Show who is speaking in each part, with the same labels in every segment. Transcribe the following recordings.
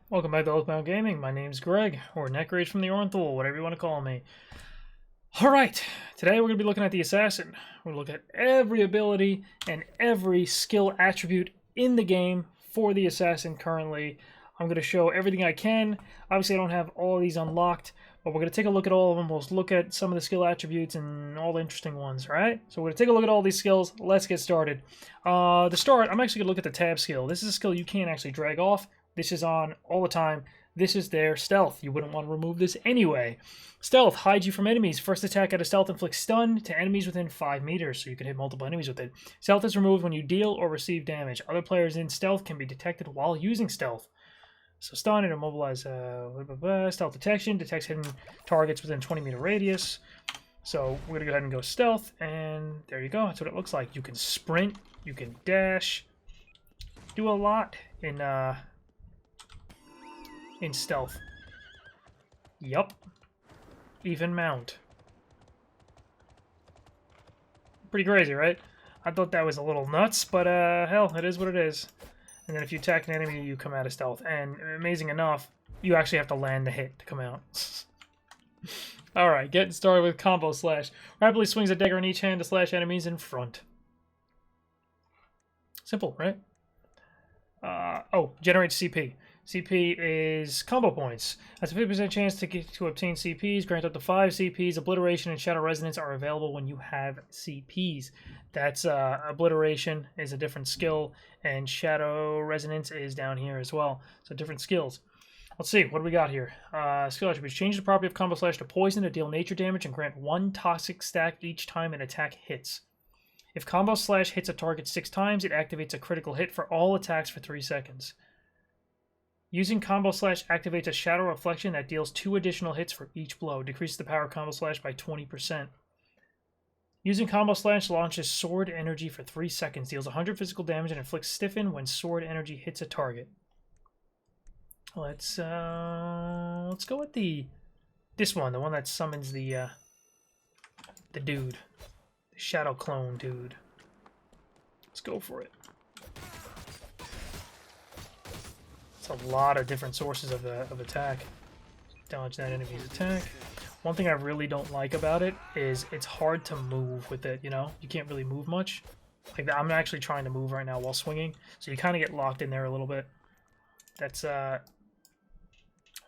Speaker 1: Welcome back to Oathbound Gaming. My name's Greg, or Neckrage from the Ornthal, whatever you want to call me. Alright, today we're going to be looking at the Assassin. We're going to look at every ability and every skill attribute in the game for the Assassin currently. I'm going to show everything I can. Obviously I don't have all of these unlocked, but we're going to take a look at all of them. We'll look at some of the skill attributes and all the interesting ones, alright? So we're going to take a look at all these skills. Let's get started. To start, I'm actually going to look at the tab skill. This is a skill you can't actually drag off. This is on all the time. This is their stealth. You wouldn't want to remove this anyway. Stealth hides you from enemies. First attack out of stealth inflicts stun to enemies within 5 meters, so you can hit multiple enemies with it. Stealth is removed when you deal or receive damage. Other players in stealth can be detected while using stealth. So stun and immobilize. Stealth detection detects hidden targets within 20-meter radius. So we're gonna go ahead and go stealth, and there you go. That's what it looks like. You can sprint. You can dash. Do a lot in stealth. Yup. Even mount. Pretty crazy, right? I thought that was a little nuts, but hell, it is what it is. And then if you attack an enemy, you come out of stealth. And amazing enough, you actually have to land the hit to come out. Alright, getting started with Combo Slash. Rapidly swings a dagger in each hand to slash enemies in front. Simple, right? Generates CP. CP is combo points. Has a 50% chance to obtain CPs. Grant up to 5 CPs. Obliteration and Shadow Resonance are available when you have CPs. That's Obliteration is a different skill, and Shadow Resonance is down here as well. So different skills. Let's see, what do we got here? Skill attributes. Change the property of Combo Slash to poison to deal nature damage and grant 1 toxic stack each time an attack hits. If Combo Slash hits a target 6 times, it activates a critical hit for all attacks for 3 seconds. Using Combo Slash activates a Shadow Reflection that deals 2 additional hits for each blow. Decreases the power of Combo Slash by 20%. Using Combo Slash launches Sword Energy for 3 seconds. Deals 100 physical damage and inflicts Stiffen when Sword Energy hits a target. Let's go with this one, the one that summons the dude. The Shadow Clone dude. Let's go for it. A lot of different sources of attack. Dodge that enemy's attack. One thing I really don't like about it is it's hard to move with it, you know? You can't really move much. Like I'm actually trying to move right now while swinging, so you kind of get locked in there a little bit. That's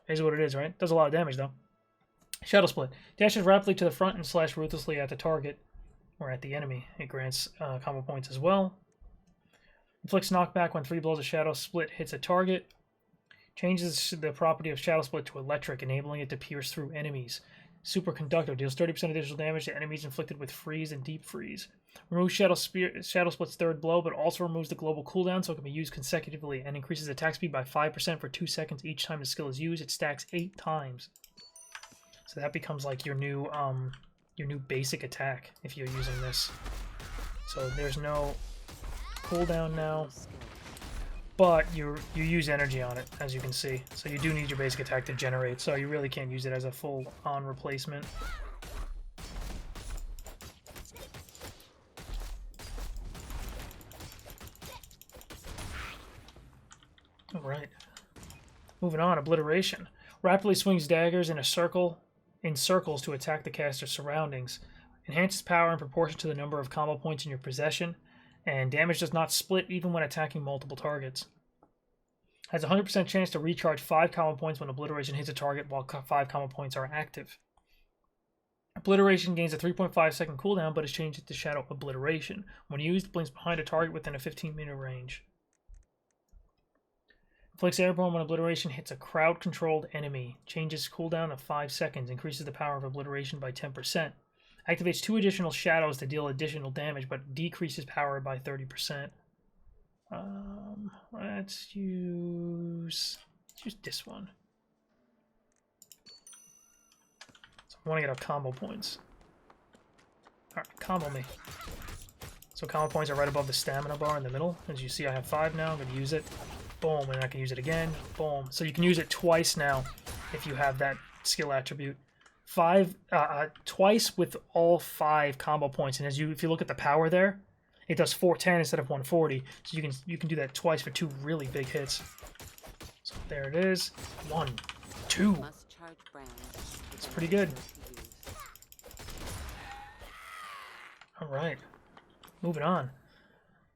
Speaker 1: is what it is, right? Does a lot of damage though. Shadow Split. Dashes rapidly to the front and slash ruthlessly at the target or at the enemy. It grants combo points as well. Inflicts knockback when 3 blows of Shadow Split hits a target. Changes the property of Shadow Split to electric, enabling it to pierce through enemies. Superconductor deals 30% additional damage to enemies inflicted with freeze and deep freeze. Removes Shadow Split's 3rd blow, but also removes the global cooldown so it can be used consecutively, and increases attack speed by 5% for 2 seconds each time the skill is used. It stacks 8 times. So that becomes like your new basic attack if you're using this. So there's no cooldown now. But you use energy on it, as you can see. So you do need your basic attack to generate, so you really can't use it as a full-on replacement. Alright. Moving on, Obliteration. Rapidly swings daggers in circles to attack the caster's surroundings. Enhances power in proportion to the number of combo points in your possession. And damage does not split even when attacking multiple targets. Has a 100% chance to recharge 5 combo points when Obliteration hits a target while 5 combo points are active. Obliteration gains a 3.5 second cooldown, but is changed to Shadow Obliteration. When used, it blinks behind a target within a 15-meter range. Inflicts airborne when Obliteration hits a crowd-controlled enemy. Changes cooldown of 5 seconds. Increases the power of Obliteration by 10%. Activates 2 additional shadows to deal additional damage, but decreases power by 30%. Let's use this one. So I want to get up combo points. Alright, combo me. So combo points are right above the stamina bar in the middle. As you see, I have 5 now. I'm going to use it. Boom, and I can use it again. Boom. So you can use it twice now if you have that skill attribute. Twice with all 5 combo points, and if you look at the power there, it does 410 instead of 140. So you can do that twice for 2 really big hits. So there it is. 1, 2. It's pretty good. Alright. Moving on.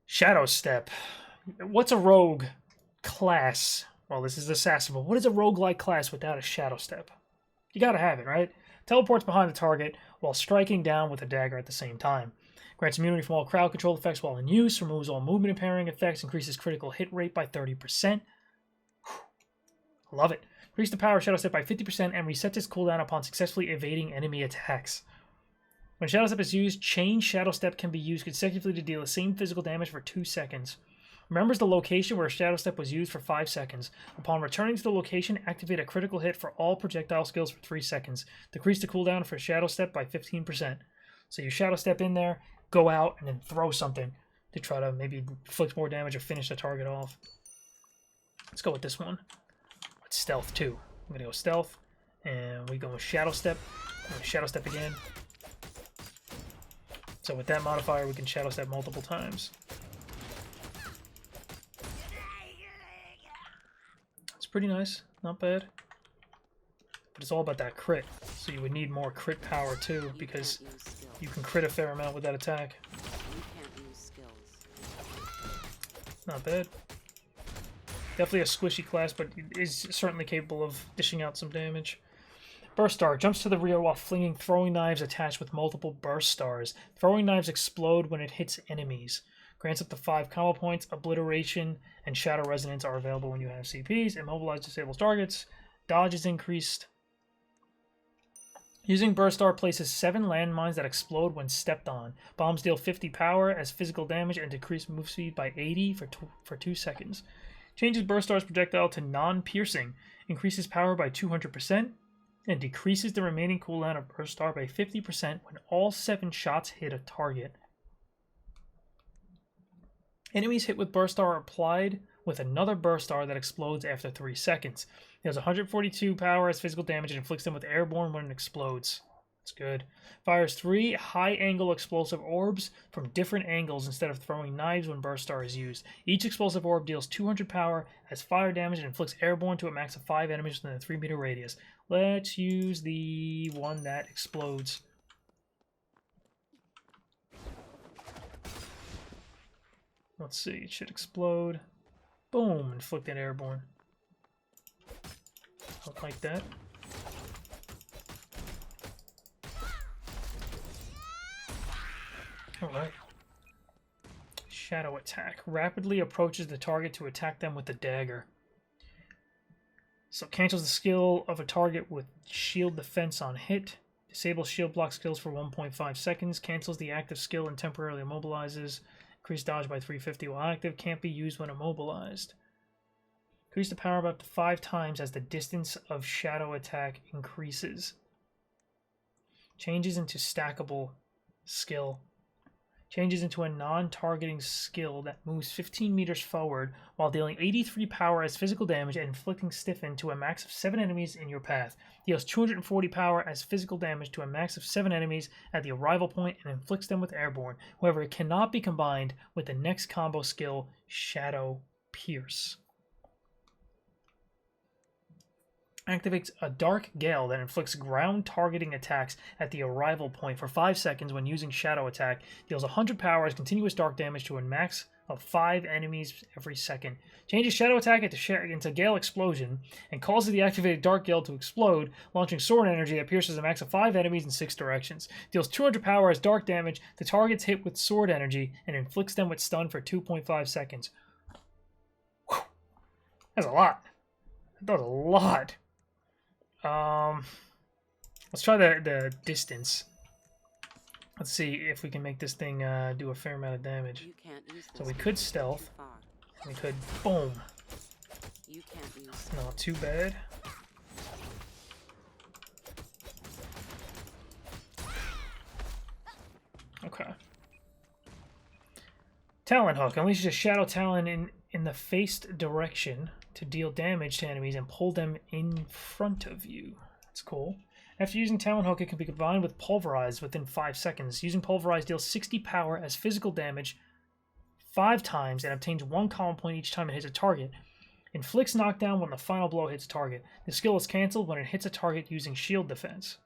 Speaker 1: Shadow Step. What's a rogue class? Well, this is Assassin, but what is a roguelike class without a Shadow Step? You gotta have it, right? Teleports behind the target while striking down with a dagger at the same time. Grants immunity from all crowd control effects while in use. Removes all movement impairing effects. Increases critical hit rate by 30%. Love it. Increase the power of Shadow Step by 50% and resets its cooldown upon successfully evading enemy attacks. When Shadow Step is used, Chain Shadow Step can be used consecutively to deal the same physical damage for 2 seconds. Remembers the location where Shadow Step was used for 5 seconds. Upon returning to the location, activate a critical hit for all projectile skills for 3 seconds. Decrease the cooldown for Shadow Step by 15%. So you Shadow Step in there, go out, and then throw something to try to maybe inflict more damage or finish the target off. Let's go with this one. With Stealth too. I'm going to go Stealth, and we go with Shadow Step. Shadow Step again. So with that modifier, we can Shadow Step multiple times. It's pretty nice, not bad. But it's all about that crit. So you would need more crit power too, because you can crit a fair amount with that attack. Not bad. Definitely a squishy class, but is certainly capable of dishing out some damage. Burst Star jumps to the rear while flinging throwing knives attached with multiple burst stars. Throwing knives explode when it hits enemies. Grants up to 5 combo points. Obliteration and Shadow Resonance are available when you have CPs. Immobilize disables targets. Dodge is increased. Using Burst Star places 7 landmines that explode when stepped on. Bombs deal 50 power as physical damage and decrease move speed by 80 for 2 seconds. Changes Burst Star's projectile to non-piercing. Increases power by 200%. And decreases the remaining cooldown of Burst Star by 50% when all 7 shots hit a target. Enemies hit with Burst Star are applied with another Burst Star that explodes after 3 seconds. It has 142 power as physical damage and inflicts them with airborne when it explodes. That's good. Fires 3 high-angle explosive orbs from different angles instead of throwing knives when Burst Star is used. Each explosive orb deals 200 power, has fire damage, and inflicts airborne to a max of 5 enemies within a 3-meter radius. Let's use the one that explodes. Let's see, it should explode. Boom, inflicted airborne. Like that. Alright. Shadow Attack. Rapidly approaches the target to attack them with the dagger. So cancels the skill of a target with shield defense on hit. Disables shield block skills for 1.5 seconds. Cancels the active skill and temporarily immobilizes. Increased dodge by 350 while active. Can't be used when immobilized. Increase the power of up to 5 times as the distance of Shadow Attack increases. Changes into stackable skill. Changes into a non-targeting skill that moves 15 meters forward while dealing 83 power as physical damage and inflicting stiffen to a max of 7 enemies in your path. Deals 240 power as physical damage to a max of 7 enemies at the arrival point and inflicts them with airborne. However, it cannot be combined with the next combo skill, Shadow Pierce. Activates a Dark Gale that inflicts ground targeting attacks at the arrival point for 5 seconds when using Shadow Attack. Deals 100 power as continuous dark damage to a max of 5 enemies every second. Changes Shadow Attack into Gale Explosion and causes the activated Dark Gale to explode, launching sword energy that pierces a max of 5 enemies in 6 directions. Deals 200 power as dark damage to targets hit with sword energy and inflicts them with stun for 2.5 seconds. Whew. That's a lot. That does a lot. Let's try the distance. Let's see if we can make this thing do a fair amount of damage. So we could stealth. We could boom. Not too bad. Okay. Talon Hook. Unleashes a Shadow Talon in the faced direction to deal damage to enemies and pull them in front of you. That's cool. After using Talon Hook, it can be combined with Pulverize within 5 seconds. Using Pulverize deals 60 power as physical damage 5 times and obtains 1 column point each time it hits a target. Inflicts knockdown when the final blow hits target. The skill is cancelled when it hits a target using shield defense.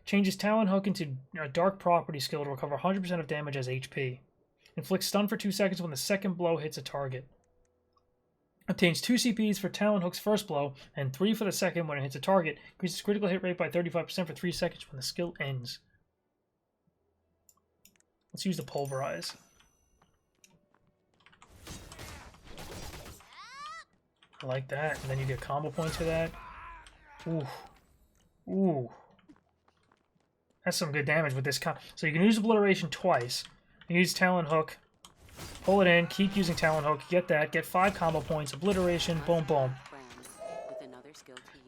Speaker 1: Changes Talon Hook into a dark property skill to recover 100% of damage as HP. Inflicts stun for 2 seconds when the second blow hits a target. Obtains 2 CPs for Talon Hook's first blow, and 3 for the second when it hits a target. Increases critical hit rate by 35% for 3 seconds when the skill ends. Let's use the Pulverize. I like that. And then you get combo points for that. Ooh. Ooh. That's some good damage with this so you can use Obliteration twice. You use Talon Hook. Pull it in, keep using Talon Hook, get that, get 5 combo points, Obliteration, boom, boom.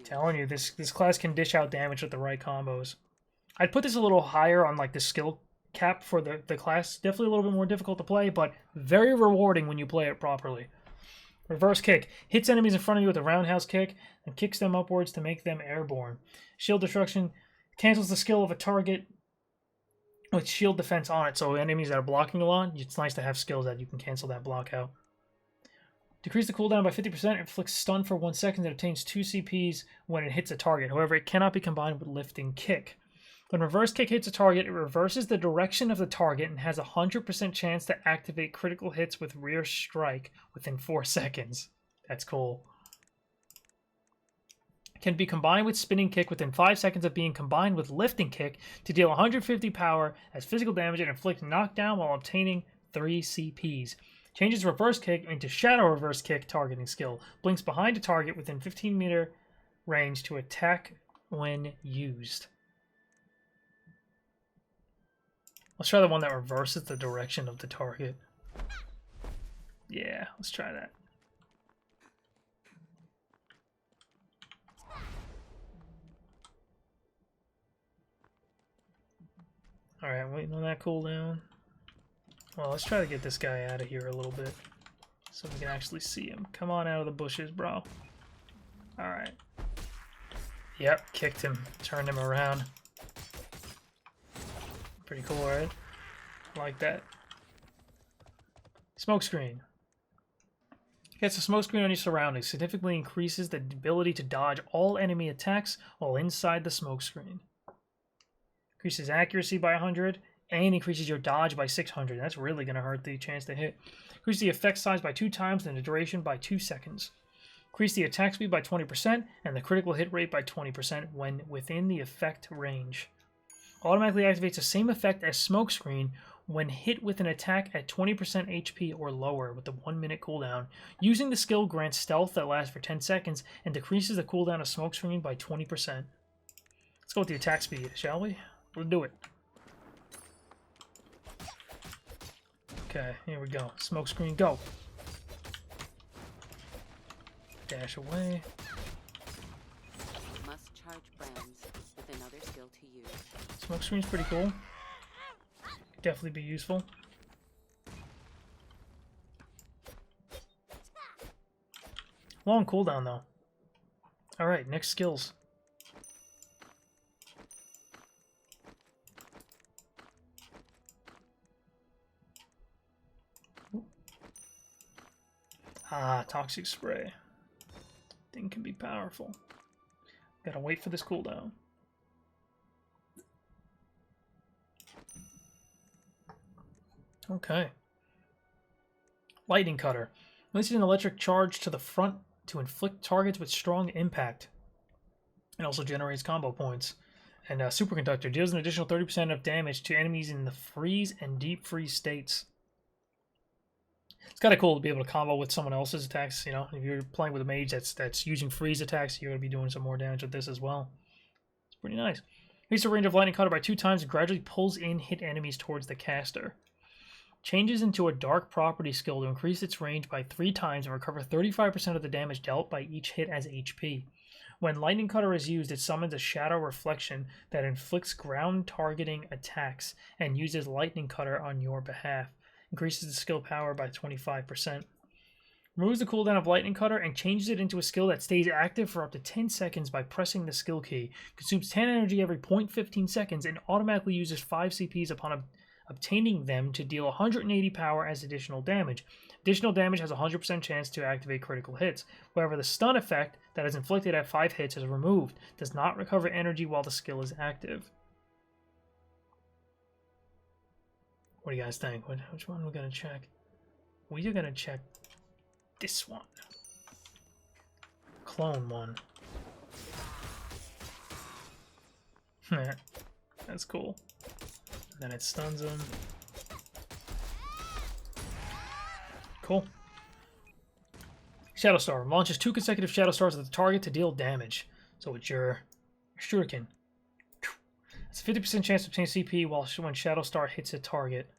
Speaker 1: Telling you, this class can dish out damage with the right combos. I'd put this a little higher on like the skill cap for the class. Definitely a little bit more difficult to play, but very rewarding when you play it properly. Reverse Kick. Hits enemies in front of you with a roundhouse kick and kicks them upwards to make them airborne. Shield Destruction. Cancels the skill of a target with shield defense on it, so enemies that are blocking a lot, it's nice to have skills that you can cancel that block out. Decrease the cooldown by 50%, inflicts stun for 1 second, and obtains 2 CPs when it hits a target. However, it cannot be combined with Lifting Kick. When Reverse Kick hits a target, it reverses the direction of the target and has a 100% chance to activate critical hits with Rear Strike within 4 seconds. That's cool. Can be combined with Spinning Kick within 5 seconds of being combined with Lifting Kick to deal 150 power as physical damage and inflict knockdown while obtaining 3 CPs. Changes Reverse Kick into Shadow Reverse Kick targeting skill. Blinks behind a target within 15 meter range to attack when used. Let's try the one that reverses the direction of the target. Yeah, let's try that. Alright, waiting on that cooldown. Well, let's try to get this guy out of here a little bit so we can actually see him. Come on out of the bushes, bro. Alright. Yep, kicked him. Turned him around. Pretty cool, right? Like that. Smokescreen. Gets a smokescreen on your surroundings. Significantly increases the ability to dodge all enemy attacks while inside the smokescreen. Increases accuracy by 100 and increases your dodge by 600. That's really going to hurt the chance to hit. Increase the effect size by 2 times and the duration by 2 seconds. Increase the attack speed by 20% and the critical hit rate by 20% when within the effect range. Automatically activates the same effect as Smokescreen when hit with an attack at 20% HP or lower with the 1-minute cooldown. Using the skill grants stealth that lasts for 10 seconds and decreases the cooldown of Smokescreen by 20%. Let's go with the attack speed, shall we? We'll do it. Okay, here we go. Smokescreen, go. Dash away.
Speaker 2: Must charge brands with another skill to use.
Speaker 1: Smokescreen's pretty cool. Definitely be useful. Long cooldown though. Alright, next skills. Ah, Toxic Spray. Thing can be powerful. Gotta wait for this cooldown. Okay. Lightning Cutter. Releases an electric charge to the front to inflict targets with strong impact. It also generates combo points. And Superconductor deals an additional 30% of damage to enemies in the freeze and deep freeze states. It's kind of cool to be able to combo with someone else's attacks. You know, if you're playing with a mage that's using freeze attacks, you're going to be doing some more damage with this as well. It's pretty nice. Increases the range of Lightning Cutter by 2 times and gradually pulls in hit enemies towards the caster. Changes into a dark property skill to increase its range by 3 times and recover 35% of the damage dealt by each hit as HP. When Lightning Cutter is used, it summons a Shadow Reflection that inflicts ground targeting attacks and uses Lightning Cutter on your behalf. Increases the skill power by 25%. Removes the cooldown of Lightning Cutter and changes it into a skill that stays active for up to 10 seconds by pressing the skill key. Consumes 10 energy every 0.15 seconds and automatically uses 5 CPs upon obtaining them to deal 180 power as additional damage. Additional damage has a 100% chance to activate critical hits. However, the stun effect that is inflicted at 5 hits is removed. Does not recover energy while the skill is active. What do you guys think? Which one are we going to check? We are going to check this one. Clone one. That's cool. And then it stuns him. Cool. Shadow Star launches 2 consecutive Shadow Stars at the target to deal damage. So it's your shuriken. It's a 50% chance to obtain CP when Shadow Star hits a target.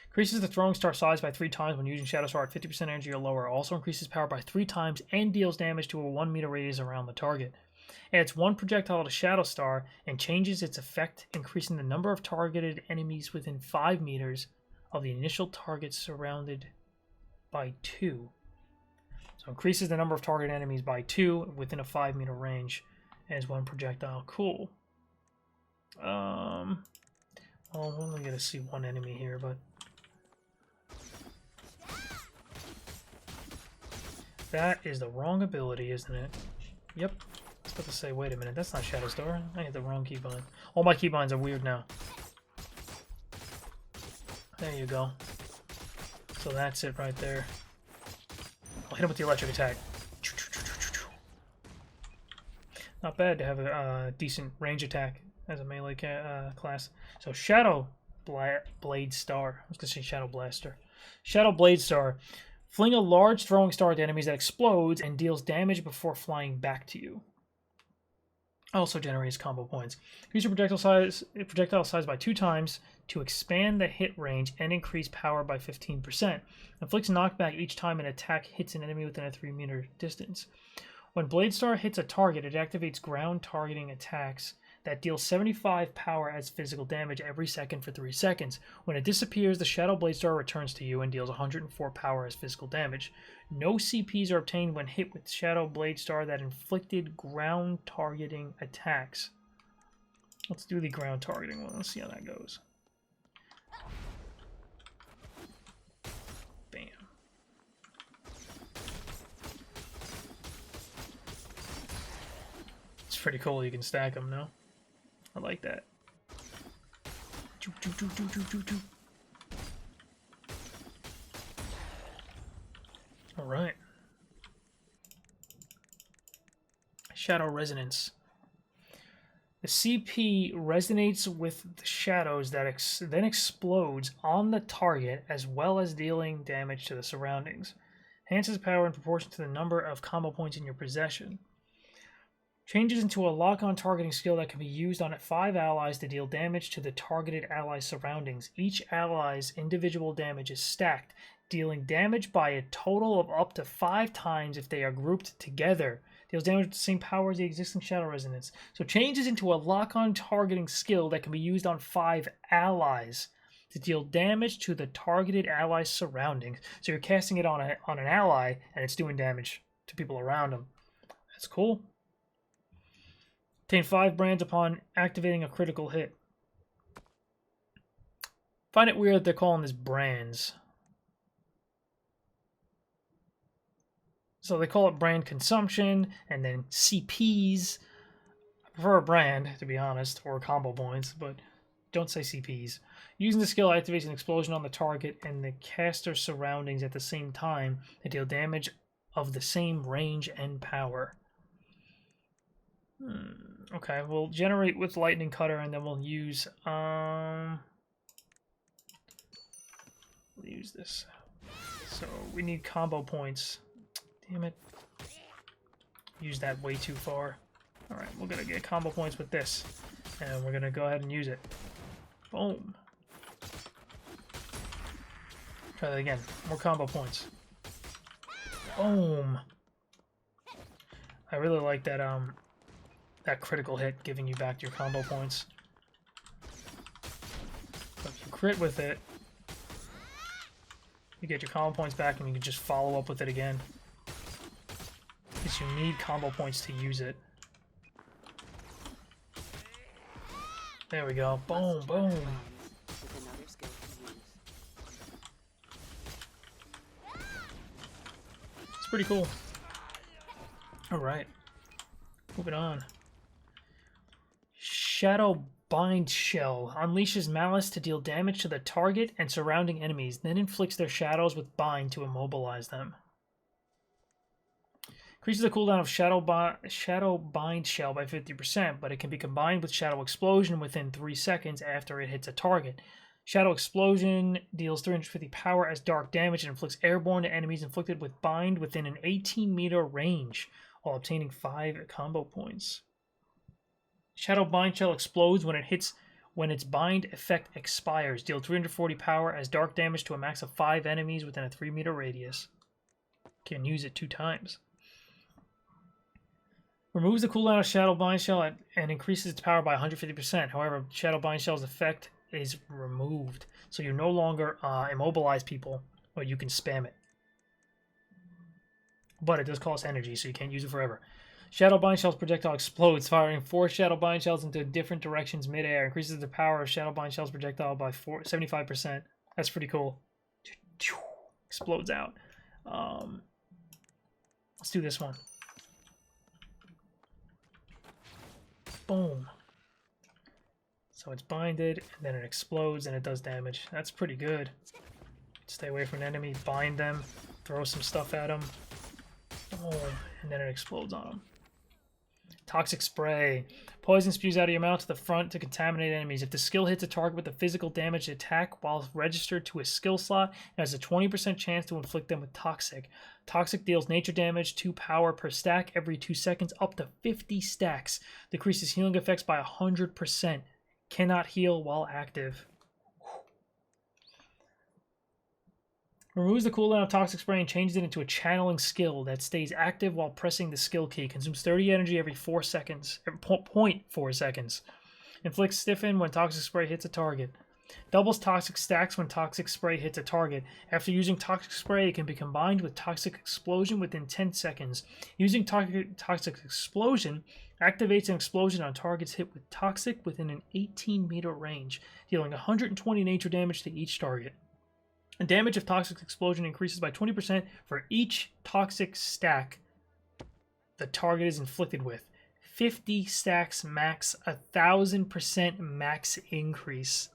Speaker 1: Increases the throwing star size by 3 times when using Shadow Star at 50% energy or lower. Also increases power by 3 times and deals damage to a 1 meter radius around the target. Adds 1 projectile to Shadow Star and changes its effect, increasing the number of targeted enemies within 5 meters of the initial target surrounded by 2. So increases the number of target enemies by 2 within a 5 meter range as 1 projectile. Cool. Well, we're only gonna see 1 enemy here, but that is the wrong ability, isn't it? Yep. I was about to say, wait a minute, that's not Shadow Star. I hit the wrong keybind. All my keybinds are weird now. There you go. So that's it right there. I'll hit him with the electric attack. Not bad to have a decent range attack as a melee class. So Shadow Blade Star. I was going to say Shadow Blaster. Shadow Blade Star. Fling a large throwing star at enemies that explodes and deals damage before flying back to you. Also generates combo points. Use your projectile size by 2 times to expand the hit range and increase power by 15%. Inflicts knockback each time an attack hits an enemy within a 3 meter distance. When Blade Star hits a target, it activates ground targeting attacks that deal 75 power as physical damage every second for 3 seconds. When it disappears, the Shadow Blade Star returns to you and deals 104 power as physical damage. No CPs are obtained when hit with Shadow Blade Star that inflicted ground targeting attacks. Let's do the ground targeting one. Let's see how that goes. Bam. It's pretty cool. You can stack them, no? I like that. All right. Shadow Resonance. The CP resonates with the shadows that then explodes on the target, as well as dealing damage to the surroundings. Enhances power in proportion to the number of combo points in your possession. Changes into a lock-on targeting skill that can be used on 5 allies to deal damage to the targeted ally's surroundings. Each ally's individual damage is stacked, dealing damage by a total of up to 5 times if they are grouped together. Deals damage with the same power as the existing Shadow Resonance. So changes into a lock-on targeting skill that can be used on 5 allies to deal damage to the targeted ally's surroundings. So you're casting it on an ally, and it's doing damage to people around them. That's cool. Obtain 5 brands upon activating a critical hit. Find it weird that they're calling this brands. So they call it brand consumption and then CPs. I prefer a brand, to be honest, or combo points, but don't say CPs. Using the skill activates an explosion on the target and the caster's surroundings at the same time to deal damage of the same range and power. Okay, we'll generate with Lightning Cutter, and then we'll use this. So we need combo points. Damn it. Used that way too far. Alright, we're gonna get combo points with this. And we're gonna go ahead and use it. Boom. Try that again. More combo points. Boom. I really like that that critical hit giving you back your combo points. So if you crit with it, you get your combo points back and you can just follow up with it again. Because you need combo points to use it. There we go. Boom, boom.
Speaker 2: With another skill
Speaker 1: pretty cool. Alright. Moving on. Shadow Bind Shell unleashes malice to deal damage to the target and surrounding enemies, then inflicts their shadows with bind to immobilize them. Increases the cooldown of Shadow Bind Shell by 50%, but it can be combined with Shadow Explosion within 3 seconds after it hits a target. Shadow Explosion deals 350 power as dark damage and inflicts airborne to enemies inflicted with bind within an 18-meter range, while obtaining 5 combo points. Shadow Bind Shell explodes when its bind effect expires. Deal 340 power as dark damage to a max of 5 enemies within a 3-meter radius. Can use it 2 times. Removes the cooldown of Shadow Bind Shell and increases its power by 150%. However, Shadow Bind Shell's effect is removed, so you no longer immobilize people, but you can spam it. But it does cost energy, so you can't use it forever. Shadow Bind Shell's projectile explodes, firing 4 Shadow Bind Shells into different directions mid-air. Increases the power of Shadow Bind Shell's projectile by 75%. That's pretty cool. Explodes out. Let's do this one. Boom. So it's binded, and then it explodes, and it does damage. That's pretty good. Stay away from an enemy, bind them, throw some stuff at them. Boom. And then it explodes on them. Toxic Spray. Poison spews out of your mouth to the front to contaminate enemies. If the skill hits a target with a physical damage attack while registered to a skill slot, it has a 20% chance to inflict them with Toxic. Toxic deals nature damage, 2 power per stack every 2 seconds, up to 50 stacks. Decreases healing effects by 100%. Cannot heal while active. Removes the cooldown of Toxic Spray and changes it into a channeling skill that stays active while pressing the skill key. Consumes 30 energy every 4 seconds. 0.4 seconds. Inflicts stiffen when Toxic Spray hits a target. Doubles Toxic stacks when Toxic Spray hits a target. After using Toxic Spray, it can be combined with Toxic Explosion within 10 seconds. Using Toxic Explosion activates an explosion on targets hit with Toxic within an 18-meter range, dealing 120 nature damage to each target. The damage of Toxic Explosion increases by 20% for each Toxic stack the target is inflicted with. 50 stacks max, 1,000% max increase.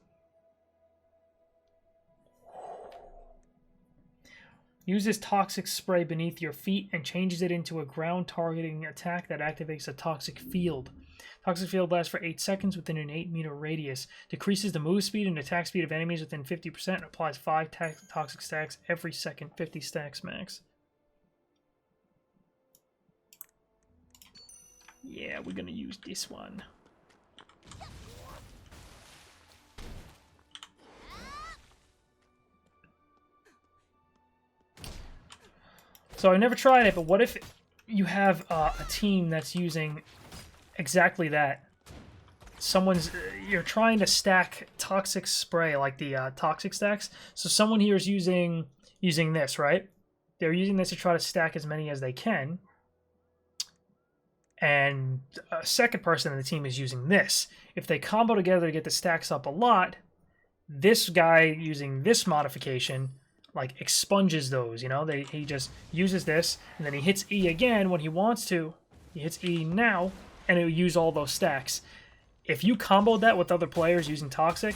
Speaker 1: Uses Toxic Spray beneath your feet and changes it into a ground targeting attack that activates a Toxic Field. Toxic Field lasts for 8 seconds within an 8-meter radius. Decreases the move speed and attack speed of enemies within 50% and applies 5 Toxic stacks every second, 50 stacks max. Yeah, we're gonna use this one. So I never tried it, but what if you have a team that's using exactly that? You're trying to stack Toxic Spray, like the Toxic stacks. So someone here is using this, right? They're using this to try to stack as many as they can. And a second person in the team is using this. If they combo together to get the stacks up a lot, this guy using this modification like expunges those, you know? He just uses this, and then he hits E again when he wants to. He hits E now, and it'll use all those stacks. If you comboed that with other players using Toxic,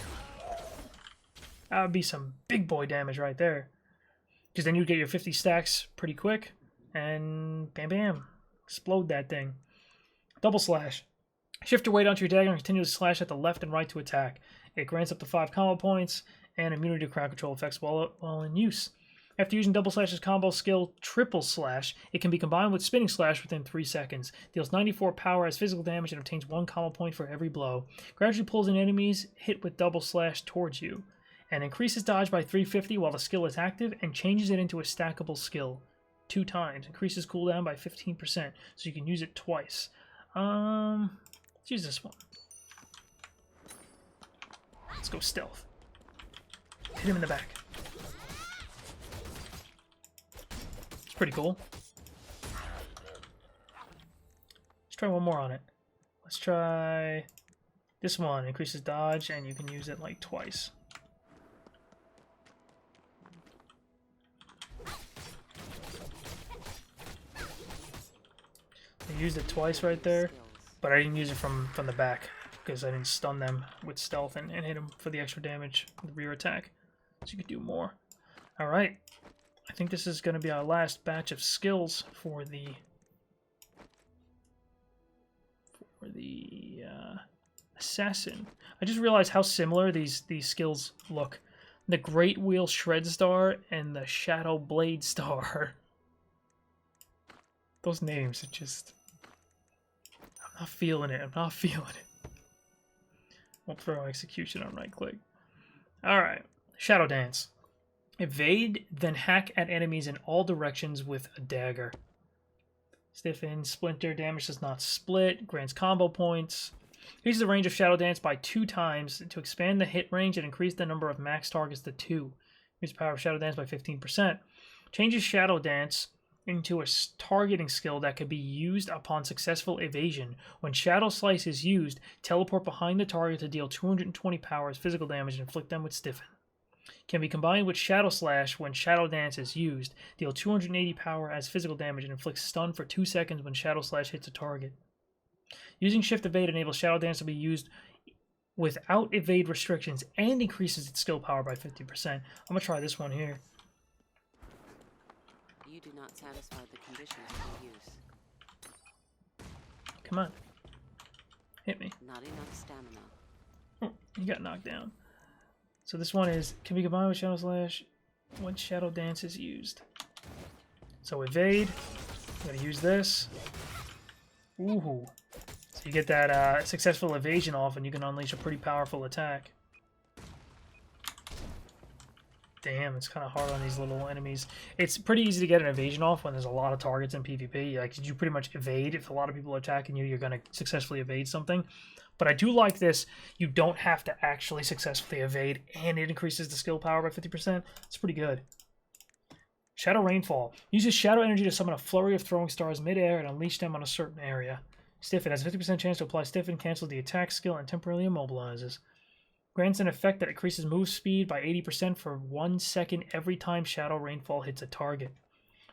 Speaker 1: that would be some big boy damage right there. Because then you'd get your 50 stacks pretty quick, and bam bam, explode that thing. Double Slash. Shift your weight onto your dagger and continue to slash at the left and right to attack. It grants up to 5 combo points and immunity to crowd control effects while in use. After using Double Slash's combo skill Triple Slash, it can be combined with Spinning Slash within 3 seconds. Deals 94 power as physical damage and obtains 1 combo point for every blow. Gradually pulls in enemies hit with Double Slash towards you. And increases dodge by 350 while the skill is active and changes it into a stackable skill 2 times. Increases cooldown by 15%, so you can use it twice. Let's use this one. Let's go stealth. Hit him in the back. It's pretty cool. Let's try one more on it. Let's try this one. Increases dodge, and you can use it like twice. used it twice right there, but I didn't use it from the back because I didn't stun them with stealth and hit them for the extra damage, the rear attack. So you could do more. All right, I think this is going to be our last batch of skills for the assassin. I just realized how similar these skills look. The Great Wheel Shred Star and the Shadow Blade Star. Those names are just... I'm not feeling it. I'm not feeling it. Won't throw execution on right click. Alright. Shadow Dance. Evade, then hack at enemies in all directions with a dagger. Stiffen, Splinter, damage does not split, grants combo points. Increases the range of Shadow Dance by 2 times to expand the hit range and increase the number of max targets to 2. Increase the power of Shadow Dance by 15%. Changes Shadow Dance into a targeting skill that can be used upon successful evasion. When Shadow Slice is used, teleport behind the target to deal 220 power as physical damage and inflict them with Stiffen. Can be combined with Shadow Slash when Shadow Dance is used. Deal 280 power as physical damage and inflict stun for 2 seconds when Shadow Slash hits a target. Using Shift Evade enables Shadow Dance to be used without evade restrictions and increases its skill power by 50%. I'm going to try this one here.
Speaker 2: You do not satisfy the conditions for use.
Speaker 1: Come on. Hit me.
Speaker 2: Not enough stamina.
Speaker 1: Oh, you got knocked down. So this one is, can be combined with Shadow Slash when Shadow Dance is used. So evade, I'm going to use this. Ooh. So you get that successful evasion off and you can unleash a pretty powerful attack. Damn, it's kind of hard on these little enemies. It's pretty easy to get an evasion off when there's a lot of targets in PvP. Like, you pretty much evade. If a lot of people are attacking you, you're going to successfully evade something. But I do like this. You don't have to actually successfully evade, and it increases the skill power by 50%. It's pretty good. Shadow Rainfall. Uses Shadow Energy to summon a flurry of throwing stars mid-air and unleash them on a certain area. Stiffen has a 50% chance to apply Stiffen, cancels the attack skill, and temporarily immobilizes. Grants an effect that increases move speed by 80% for 1 second every time Shadow Rainfall hits a target.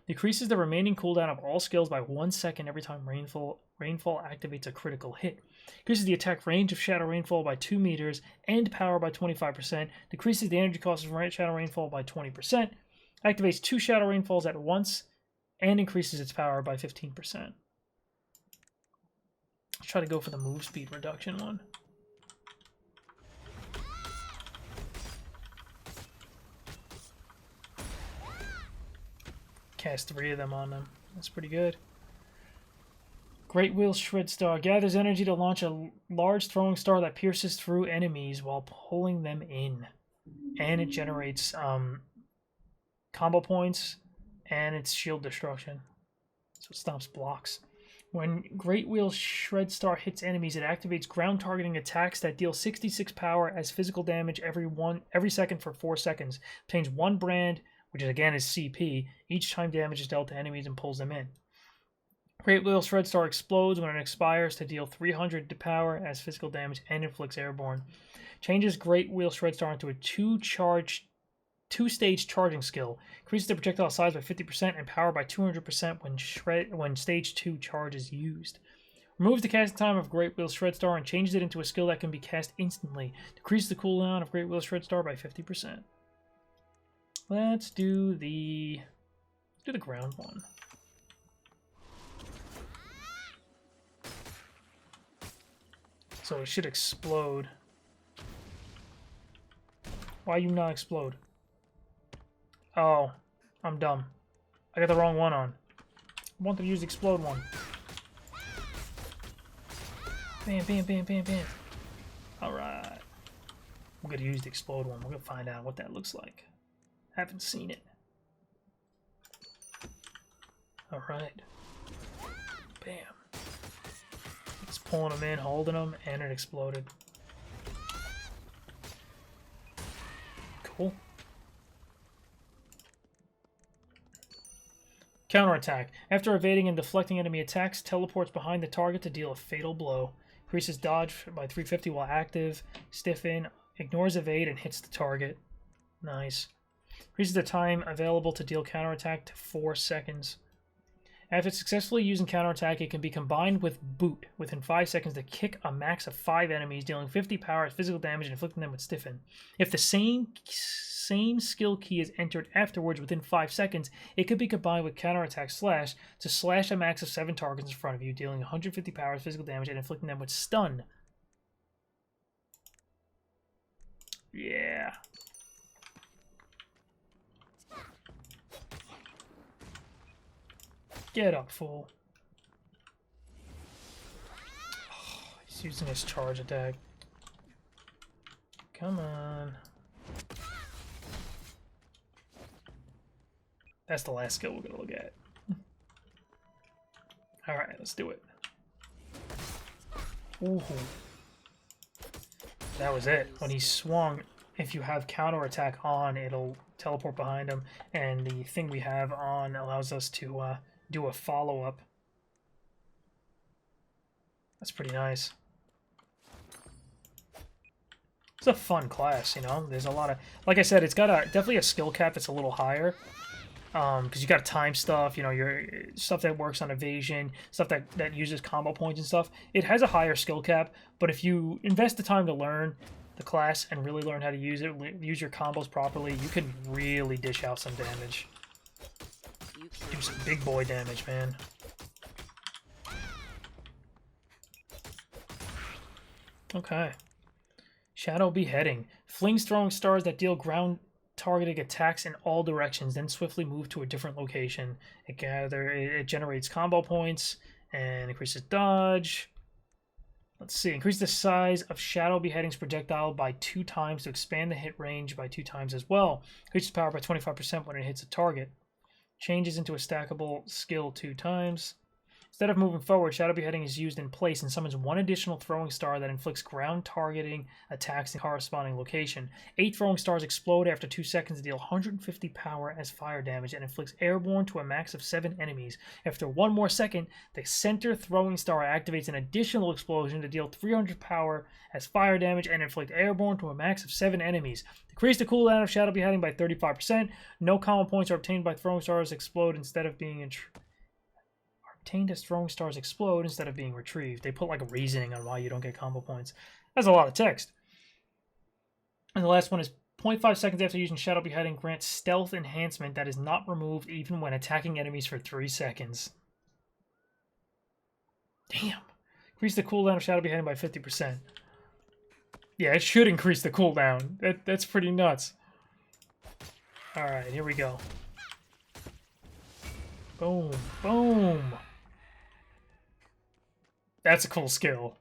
Speaker 1: Decreases the remaining cooldown of all skills by 1 second every time Rainfall activates a critical hit. Increases the attack range of Shadow Rainfall by 2 meters and power by 25%. Decreases the energy cost of Shadow Rainfall by 20%. Activates 2 Shadow Rainfalls at once and increases its power by 15%. Let's try to go for the move speed reduction one. Cast 3 of them on them. That's pretty good. Great Wheel Shred Star. Gathers energy to launch a large throwing star that pierces through enemies while pulling them in. And it generates combo points and it's shield destruction. So it stops blocks. When Great Wheel Shred Star hits enemies, it activates ground targeting attacks that deal 66 power as physical damage every second for 4 seconds. Obtains 1 brand, which again is CP, each time damage is dealt to enemies and pulls them in. Great Wheel Shred Star explodes when it expires to deal 300 power as physical damage and inflicts airborne. Changes Great Wheel Shred Star into a 2-stage charging skill. Increases the projectile size by 50% and power by 200% when stage 2 charge is used. Removes the casting time of Great Wheel Shred Star and changes it into a skill that can be cast instantly. Decreases the cooldown of Great Wheel Shred Star by 50%. Let's do the ground one. So it should explode. Why you not explode? Oh, I'm dumb. I got the wrong one on. I wanted to use the explode one. Bam, bam, bam, bam, bam. Alright. We're going to use the explode one. We're going to find out what that looks like. Haven't seen it. Alright. Bam. It's pulling them in, holding them, and it exploded. Cool. Counterattack. After evading and deflecting enemy attacks, teleports behind the target to deal a fatal blow. Increases dodge by 350 while active. Stiffen. Ignores evade and hits the target. Nice. Increases the time available to deal counterattack to 4 seconds. After successfully using counterattack, it can be combined with Boot within 5 seconds to kick a max of 5 enemies, dealing 50 power as physical damage and inflicting them with Stiffen. If the same skill key is entered afterwards within 5 seconds, it could be combined with counterattack Slash to slash a max of 7 targets in front of you, dealing 150 power as physical damage and inflicting them with Stun. Yeah. Get up, fool. Oh, he's using his charge attack. Come on. That's the last skill we're going to look at. Alright, let's do it. Ooh. That was it. When he swung, if you have counterattack on, it'll teleport behind him. And the thing we have on allows us to do a follow-up. That's pretty nice. It's a fun class, you know? There's a lot of... Like I said, it's got definitely a skill cap that's a little higher. Because you got time stuff, you know, your stuff that works on evasion, stuff that uses combo points and stuff. It has a higher skill cap, but if you invest the time to learn the class and really learn how to use it, use your combos properly, you can really dish out some damage. Do some big boy damage, man. Okay. Shadow Beheading. Flings throwing stars that deal ground targeting attacks in all directions, then swiftly move to a different location. It generates combo points and increases dodge. Let's see. Increase the size of Shadow Beheading's projectile by 2 times to expand the hit range by 2 times as well. Increases power by 25% when it hits a target. Changes into a stackable skill 2 times. Instead of moving forward, Shadow Beheading is used in place and summons 1 additional throwing star that inflicts ground targeting attacks in corresponding location. 8 throwing stars explode after 2 seconds to deal 150 power as fire damage and inflicts airborne to a max of 7 enemies. After 1 more second, the center throwing star activates an additional explosion to deal 300 power as fire damage and inflict airborne to a max of 7 enemies. Decrease the cooldown of Shadow Beheading by 35%. No combo points are obtained by throwing stars explode instead of being obtained as throwing stars explode instead of being retrieved. They put like a reasoning on why you don't get combo points. That's a lot of text. And the last one is 0.5 seconds after using Shadow Beheading grants stealth enhancement that is not removed even when attacking enemies for 3 seconds. Damn. Increase the cooldown of Shadow Beheading by 50%. Yeah, it should increase the cooldown. That's pretty nuts. Alright, here we go. Boom. Boom. That's a cool skill.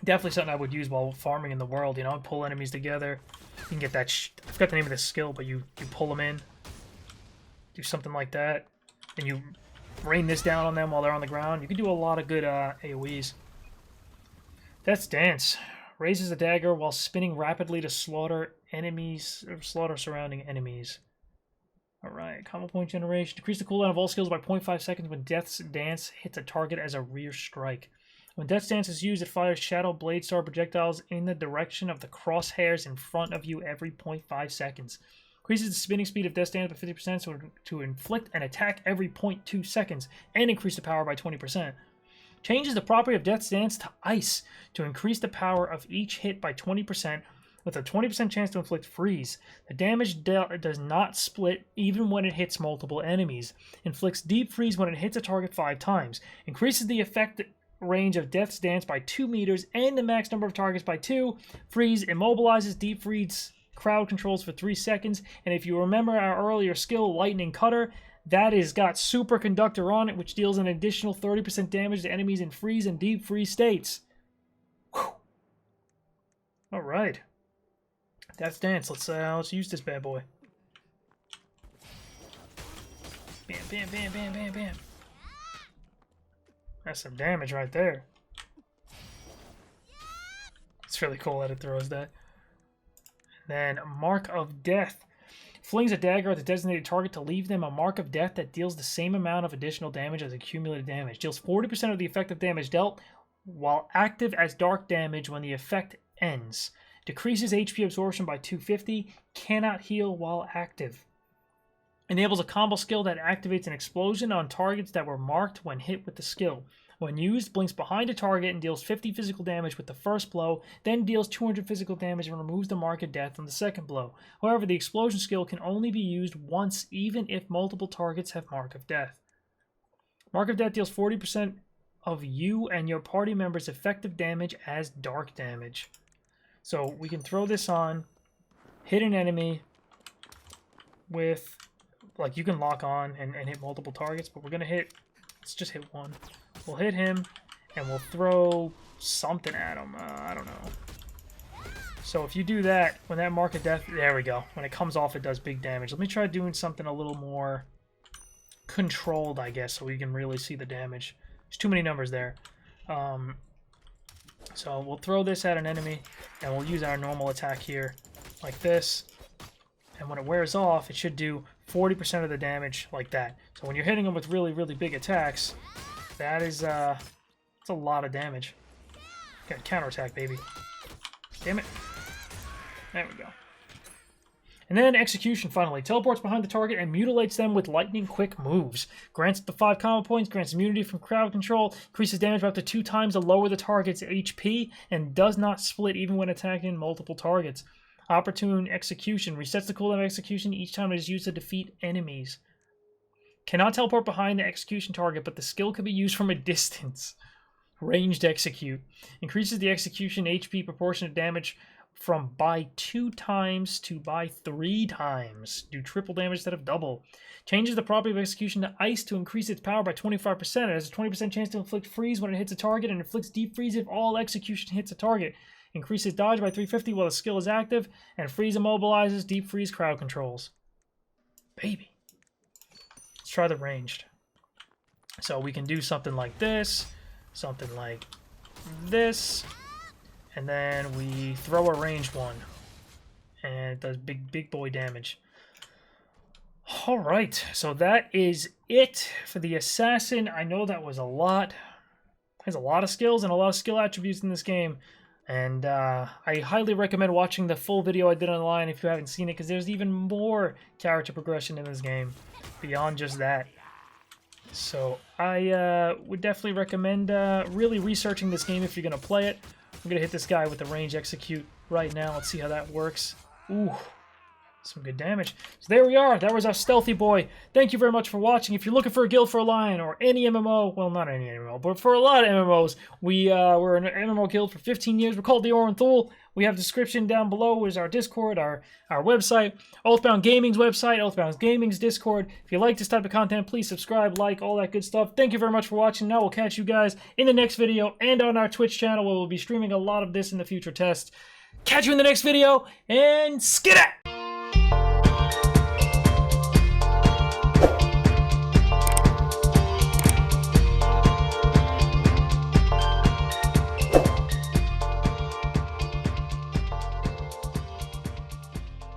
Speaker 1: Definitely something I would use while farming in the world, you know? Pull enemies together. You can get that I forgot the name of the skill, but you pull them in. Do something like that. And you rain this down on them while they're on the ground. You can do a lot of good AoEs. That's Dance. Raises a dagger while spinning rapidly to slaughter enemies, or slaughter surrounding enemies. Alright, combo point generation. Decrease the cooldown of all skills by 0.5 seconds when Death's Dance hits a target as a rear strike. When Death's Dance is used, it fires Shadow Blade Star projectiles in the direction of the crosshairs in front of you every 0.5 seconds. Increases the spinning speed of Death's Dance by 50% to inflict an attack every 0.2 seconds, and increase the power by 20%. Changes the property of Death's Dance to Ice to increase the power of each hit by 20%, with a 20% chance to inflict freeze. The damage dealt does not split even when it hits multiple enemies. Inflicts deep freeze when it hits a target 5 times. Increases the effect range of Death's Dance by 2 meters and the max number of targets by 2. Freeze immobilizes deep freeze crowd controls for 3 seconds. And if you remember our earlier skill, Lightning Cutter, that is got Superconductor on it, which deals an additional 30% damage to enemies in freeze and deep freeze states. Whew. All right. That's Dance. Let's use this bad boy. Bam, bam, bam, bam, bam, bam. That's some damage right there. It's really cool that it throws that. Then Mark of Death. Flings a dagger at the designated target to leave them a mark of death that deals the same amount of additional damage as accumulated damage. Deals 40% of the effective damage dealt while active as dark damage when the effect ends. Decreases HP absorption by 250. Cannot heal while active. Enables a combo skill that activates an explosion on targets that were marked when hit with the skill. When used, blinks behind a target and deals 50 physical damage with the first blow, then deals 200 physical damage and removes the mark of death on the second blow. However, the explosion skill can only be used once, even if multiple targets have Mark of Death. Mark of Death deals 40% of you and your party members' effective damage as dark damage. So we can throw this on, hit an enemy with, like, you can lock on and hit multiple targets, but we're going to hit, let's just hit one. We'll hit him, and we'll throw something at him. I don't know. So if you do that, when that Mark of Death, there we go. When it comes off, it does big damage. Let me try doing something a little more controlled, I guess, so we can really see the damage. There's too many numbers there. So we'll throw this at an enemy, and we'll use our normal attack here, like this. And when it wears off, it should do 40% of the damage like that. So when you're hitting them with really, really big attacks, that is, it's a lot of damage. Got counterattack, baby. Damn it. There we go. And then Execution, finally. Teleports behind the target and mutilates them with lightning-quick moves. Grants up to 5 combo points, grants immunity from crowd control, increases damage by up to 2 times to lower the target's HP, and does not split even when attacking multiple targets. Opportune Execution. Resets the cooldown of Execution each time it is used to defeat enemies. Cannot teleport behind the execution target, but the skill can be used from a distance. Ranged Execute. Increases the execution HP proportionate damage from by 2 times to by 3 times. Do triple damage instead of double. Changes the property of execution to ice to increase its power by 25%. It has a 20% chance to inflict freeze when it hits a target, and inflicts deep freeze if all execution hits a target. Increases dodge by 350 while the skill is active, and freeze immobilizes, deep freeze crowd controls. Baby. Let's try the ranged. So we can do something like this, something like this, and then we throw a ranged one, and it does big boy damage. All right, so that is it for the assassin. I know that was a lot. There's a lot of skills and a lot of skill attributes in this game, and I highly recommend watching the full video I did online if you haven't seen it, because there's even more character progression in this game beyond just that. So I would definitely recommend really researching this game if you're going to play it. I'm going to hit this guy with the range execute right now. Let's see how that works. Ooh, some good damage. So there we are. That was our stealthy boy. Thank you very much for watching. If you're looking for a guild for a lion or any MMO, well, not any MMO, but for a lot of MMOs, we're an MMO guild for 15 years. We're called the Oathbound. We have description down below is our Discord, our website, Oathbound Gaming's website, Oathbound Gaming's Discord. If you like this type of content, please subscribe, like, all that good stuff. Thank you very much for watching. Now we'll catch you guys in the next video and on our Twitch channel, where we'll be streaming a lot of this in the future test. Catch you in the next video, and skiddat!